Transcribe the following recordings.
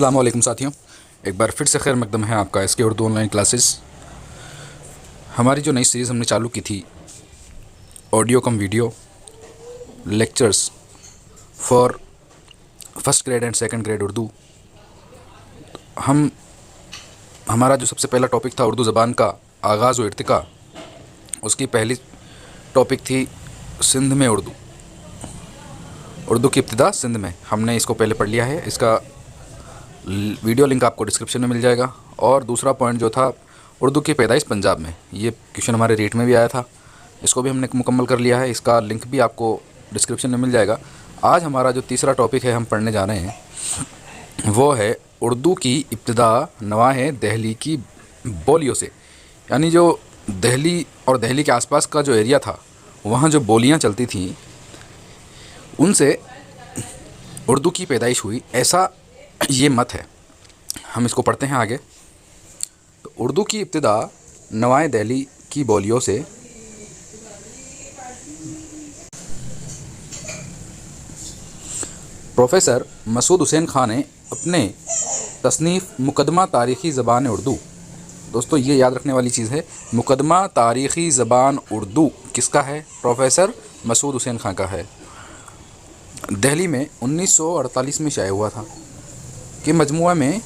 अस्सलामुअलैकुम साथियों, एक बार फिर से खैर मकदम है आपका इसके उर्दू ऑनलाइन क्लासेस। हमारी जो नई सीरीज़ हमने चालू की थी, audio come video lectures for first grade and second grade Urdu. हम हमारा जो सबसे पहला टॉपिक था उर्दू ज़बान का आगाज़ व इर्तिका, उसकी पहली टॉपिक थी सिंध में उर्दू, उर्दू की इब्तिदा सिंध में। हमने इसको पहले पढ़ लिया है, इसका वीडियो लिंक आपको डिस्क्रिप्शन में मिल जाएगा। और दूसरा पॉइंट जो था उर्दू की पैदाइश पंजाब में, ये क्वेश्चन हमारे रीट में भी आया था, इसको भी हमने मुकम्मल कर लिया है, इसका लिंक भी आपको डिस्क्रिप्शन में मिल जाएगा। आज हमारा जो तीसरा टॉपिक है हम पढ़ने जा रहे हैं वो है उर्दू की इब्तिदा नवाहे दहली की बोलियों से। यानी जो दहली और दहली के आसपास का जो एरिया था वहाँ जो बोलियाँ चलती थीं उनसे उर्दू की पैदाइश हुई, ऐसा ये मत है। हम इसको पढ़ते हैं आगे। तो उर्दू की इब्तिदा नवाए दहली की बोलियों से। प्रोफेसर मसूद हुसैन खान ने अपने तसनीफ़ मुकदमा तारीख़ी ज़बान उर्दू, दोस्तों ये याद रखने वाली चीज़ है, मुकदमा तारीख़ी ज़बान उर्दू किसका है? प्रोफेसर मसूद हुसैन खान का है। दिल्ली में 1948 में शाया हुआ था कि मजमुआ में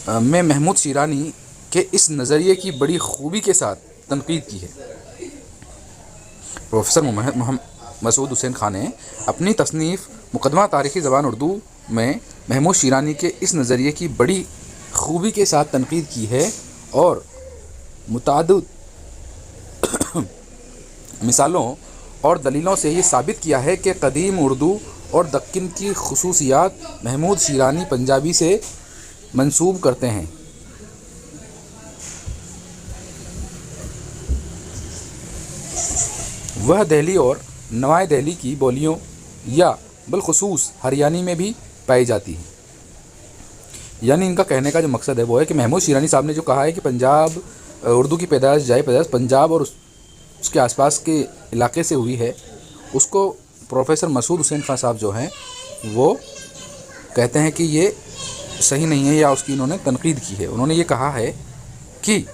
महमूद शिरानी के इस नज़रिए की बड़ी खूबी के साथ तनकीद की है। प्रोफेसर मसूद हुसैन खान ने अपनी तसनीफ़ मुकदमा तारीख़ी ज़बान उर्दू में महमूद शिरानी के इस नज़रिए की बड़ी खूबी के साथ तनकीद की है और मुतादिद मिसालों और दलीलों से ये साबित किया है कि कदीम उर्दू और दक्कन की खुसूसियात महमूद शिरानी पंजाबी से मंसूब करते हैं। वह दिल्ली और नवाए दिल्ली की बोलियों या बिलखुसूस हरियाणी में भी पाई जाती है। यानी इनका कहने का जो मकसद है वो है कि महमूद शिरानी साहब ने जो कहा है कि पंजाब उर्दू की पैदाइश पंजाब और उसके आसपास के इलाके से हुई है, उसको प्रोफेसर मसूद हुसैन खान साहब जो हैं वो कहते हैं कि ये सही नहीं है, या उसकी इन्होंने तनकीद की है। उन्होंने ये कहा है कि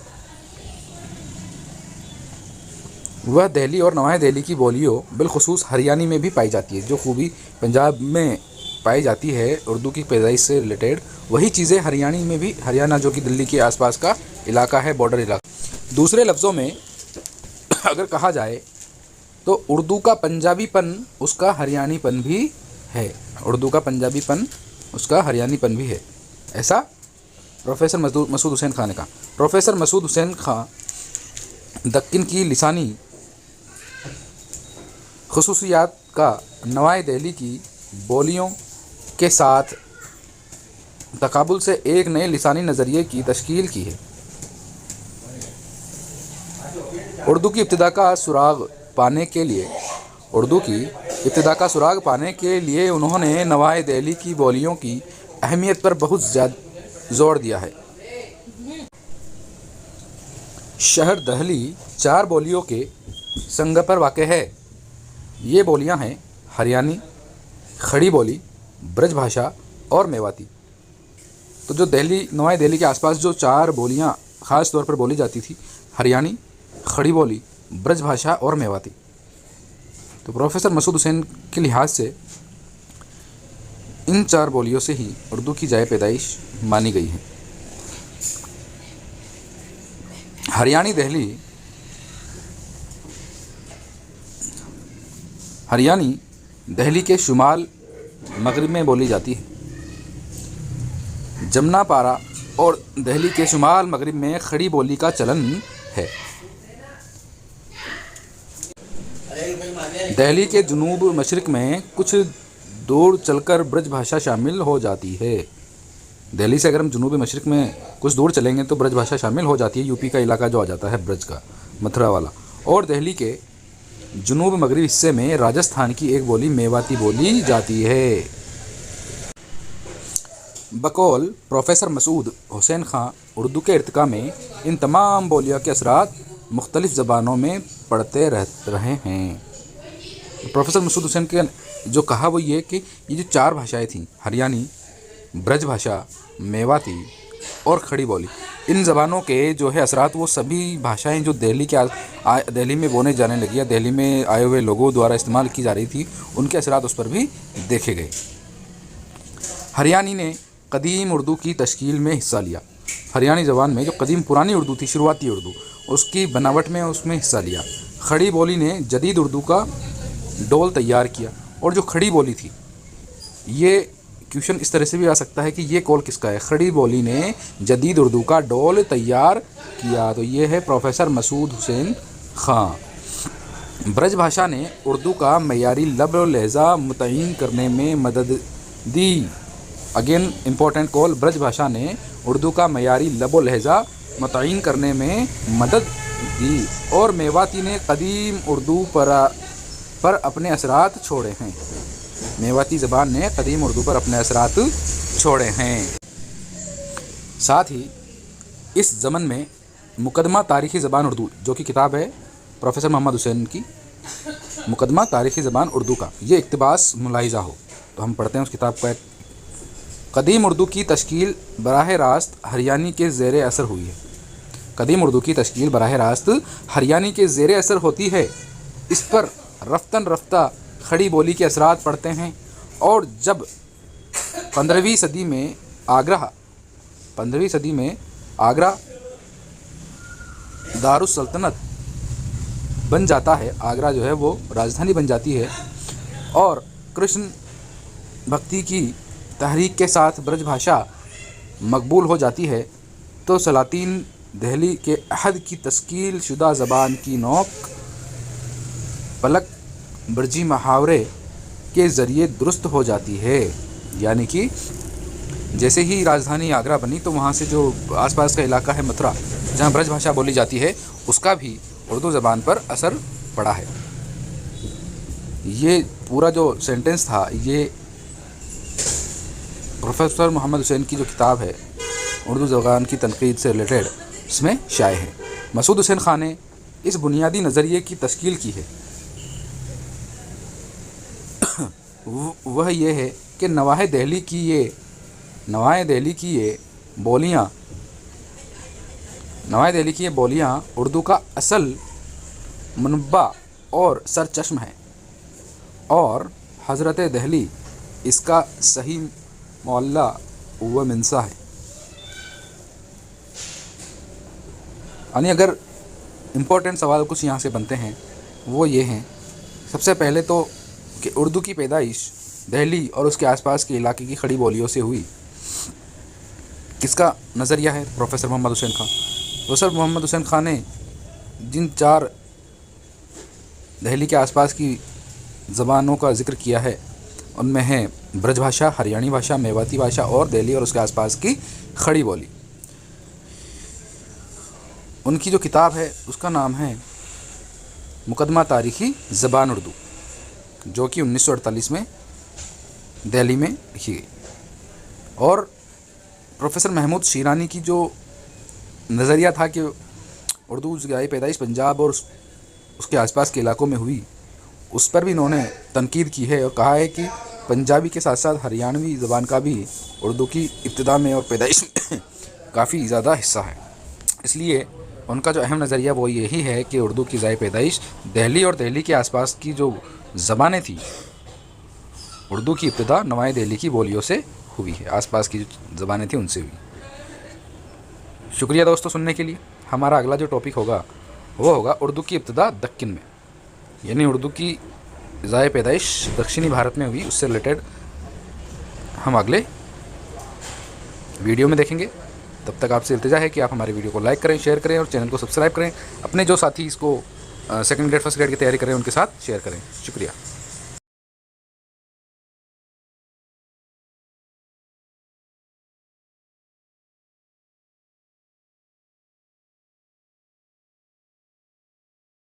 वह दिल्ली और नवाए दिल्ली की बोलियों बिलखुसूस हरियाणी में भी पाई जाती है। जो खूबी पंजाब में पाई जाती है उर्दू की पैदाइश से रिलेटेड, वही चीज़ें हरियाणी में भी, हरियाणा जो कि दिल्ली के आसपास का इलाका है, बॉर्डर इलाका। दूसरे लफ्ज़ों में अगर कहा जाए तो उर्दू का पंजाबीपन उसका हरियाणीपन भी है, उर्दू का पंजाबीपन उसका हरियाणीपन भी है, ऐसा प्रोफेसर मसूद हुसैन खान ने कहा। प्रोफेसर मसूद हुसैन खान दक्कन की लिसानी खुसूसियात का नवाए दिल्ली की बोलियों के साथ तकाबुल से एक नए लिसानी नज़रिए की तश्कील की है। उर्दू की इब्तिदा का सुराग पाने के लिए उन्होंने नवाए दिल्ली की बोलियों की अहमियत पर बहुत ज़्यादा जोर दिया है। शहर दिल्ली 4 बोलियों के संग पर वाक़ है। ये बोलियां हैं हरियाणी, खड़ी बोली, ब्रज भाषा और मेवाती। तो जो दिल्ली, नवाए दिल्ली के आसपास जो 4 बोलियां ख़ास तौर पर बोली जाती थी, हरियाणी, खड़ी बोली, ब्रज भाषा और मेवाती। तो प्रोफेसर मसूद हुसैन के लिहाज से इन 4 बोलियों से ही उर्दू की जाए पैदाइश मानी गई है। हरियाणी दिल्ली के शुमाल मगरिब में बोली जाती है। जमुना पारा और दिल्ली के शुमाल मगरिब में खड़ी बोली का चलन है। दिल्ली के जुनूब मशरिक़ में कुछ दूर चलकर ब्रज भाषा शामिल हो जाती है। दिल्ली से अगर हम जुनूब मशरिक़ में कुछ दूर चलेंगे तो ब्रज भाषा शामिल हो जाती है। यूपी का इलाका जो आ जाता है ब्रज का, मथुरा वाला। और दिल्ली के जुनूब मगरिबी हिस्से में राजस्थान की एक बोली मेवाती बोली जाती है। बकौल प्रोफेसर मसूद हुसैन खान, उर्दू के इर्तिका में इन तमाम बोलियों के असरात मुख्तलिफ़ ज़बानों में पड़ते रहे हैं। प्रोफेसर मसूद हुसैन के जो कहा वो ये कि ये जो 4 भाषाएं थीं, हरियाणी, ब्रजभाषा, मेवाती और खड़ी बोली, इन ज़बानों के जो है असरात वो सभी भाषाएं जो दिल्ली में बोने जाने लगी या दिल्ली में आए हुए लोगों द्वारा इस्तेमाल की जा रही थी, उनके असरात उस पर भी देखे गए। हरियाणी ने कदीम उर्दू की तश्कील में हिस्सा लिया। हरियाणी ज़बान में जो कदीम पुरानी उर्दू थी, शुरुआती उर्दू, उसकी बनावट में उसमें हिस्सा लिया। खड़ी बोली ने जदीद उर्दू का डोल तैयार किया। और जो खड़ी बोली थी, ये क्वेश्चन इस तरह से भी आ सकता है कि ये कॉल किसका है। खड़ी बोली ने जदीद उर्दू का डोल तैयार किया, तो ये है प्रोफेसर मसूद हुसैन खां। ब्रजभाषा ने उर्दू का मयारी लब और लहजा मुतय्यन करने में मदद दी। अगेन इम्पोर्टेंट कॉल, ब्रजभाषा ने उर्दू का मयारी लब और लहजा मुतय्यन करने में मदद दी। और मेवाती ने कदीम उर्दू पर अपने असरात छोड़े हैं। मेवाती ज़बान ने कदीम उर्दू पर अपने असरात छोड़े हैं। साथ ही इस ज़मन में मुकदमा तारीख़ी ज़बान उर्दू, जो कि किताब है प्रोफेसर मोहम्मद हुसैन की, मुकदमा तारीख़ी ज़बान उर्दू का ये इक़्तिबास मुलाहिज़ा हो, तो हम पढ़ते हैं उस किताब का। कदीम उर्दू की तश्कील बराह रास्त हरियाणी के ज़ेर असर हुई है। कदीम उर्दू की तश्कील बराह रास्त हरियाणी के ज़ेर असर होती है। इस पर रफ्तन रफ्ता खड़ी बोली के असरात पड़ते हैं। और जब 15वीं सदी में आगरा दारुस सल्तनत बन जाता है, आगरा जो है वो राजधानी बन जाती है, और कृष्ण भक्ति की तहरीक के साथ ब्रजभाषा मकबूल हो जाती है, तो सलातीन दिल्ली के अहद की तश्कील शुदा ज़बान की नोक पलक ब्रजी मुहावरे के ज़रिए दुरुस्त हो जाती है। यानी कि जैसे ही राजधानी आगरा बनी, तो वहाँ से जो आसपास का इलाका है मथुरा, जहाँ ब्रज भाषा बोली जाती है, उसका भी उर्दू ज़बान पर असर पड़ा है। ये पूरा जो सेंटेंस था, ये प्रोफेसर मोहम्मद हुसैन की जो किताब है उर्दू ज़बान की तनक़ीद से रिलेटेड, इसमें शाये है। मसूद हुसैन खान ने इस बुनियादी नज़रिए की तश्कील की है। वह ये है कि नवाए दिल्ली की ये बोलियाँ उर्दू का असल मुनब्बा और सरचश्म है, और हज़रत दिल्ली इसका सही मौला व मिनसा है। यानी अगर इम्पोर्टेंट सवाल कुछ यहाँ से बनते हैं, वो ये हैं, सबसे पहले तो कि उर्दू की पैदाइश दिल्ली और उसके आसपास के इलाके की खड़ी बोलियों से हुई। किसका नज़रिया है? प्रोफेसर मोहम्मद हुसैन खां। प्रोफेसर मोहम्मद हुसैन खां ने जिन 4 दिल्ली के आसपास की ज़बानों का ज़िक्र किया है, उनमें है ब्रजभाषा, हरियाणी भाषा, मेवाती भाषा और दिल्ली और उसके आसपास की खड़ी बोली। उनकी जो किताब है उसका नाम है मुकदमा तारीख़ी ज़बान उर्दू, जो कि 1948 में दिल्ली में लिखी गई। और प्रोफेसर महमूद शीरानी की जो नज़रिया था कि उर्दू की पैदाइश पंजाब और उसके आसपास के इलाकों में हुई, उस पर भी इन्होंने तनकीद की है और कहा है कि पंजाबी के साथ साथ हरियाणवी ज़बान का भी उर्दू की इब्तिदा में और पैदाइश में काफ़ी ज़्यादा हिस्सा है। इसलिए उनका जो अहम नज़रिया वो यही है कि उर्दू की ज़ाय पैदाइश दिल्ली और दिल्ली के आसपास की जो ज़बानें थी, उर्दू की इब्तिदा नवाए दिल्ली की बोलियों से हुई है, आसपास की जो ज़बानें थी उनसे हुई। शुक्रिया दोस्तों सुनने के लिए। हमारा अगला जो टॉपिक होगा वो होगा उर्दू की इब्तिदा दक्कन में, यानी उर्दू की ज़ाय पैदाइश दक्षिणी भारत में हुई, उससे रिलेटेड हम अगले वीडियो में देखेंगे। तब तक आपसे इल्तिजा है कि आप हमारे वीडियो को लाइक करें, शेयर करें और चैनल को सब्सक्राइब करें। अपने जो साथी इसको सेकंड ग्रेड फर्स्ट ग्रेड की तैयारी करें उनके साथ शेयर करें। शुक्रिया।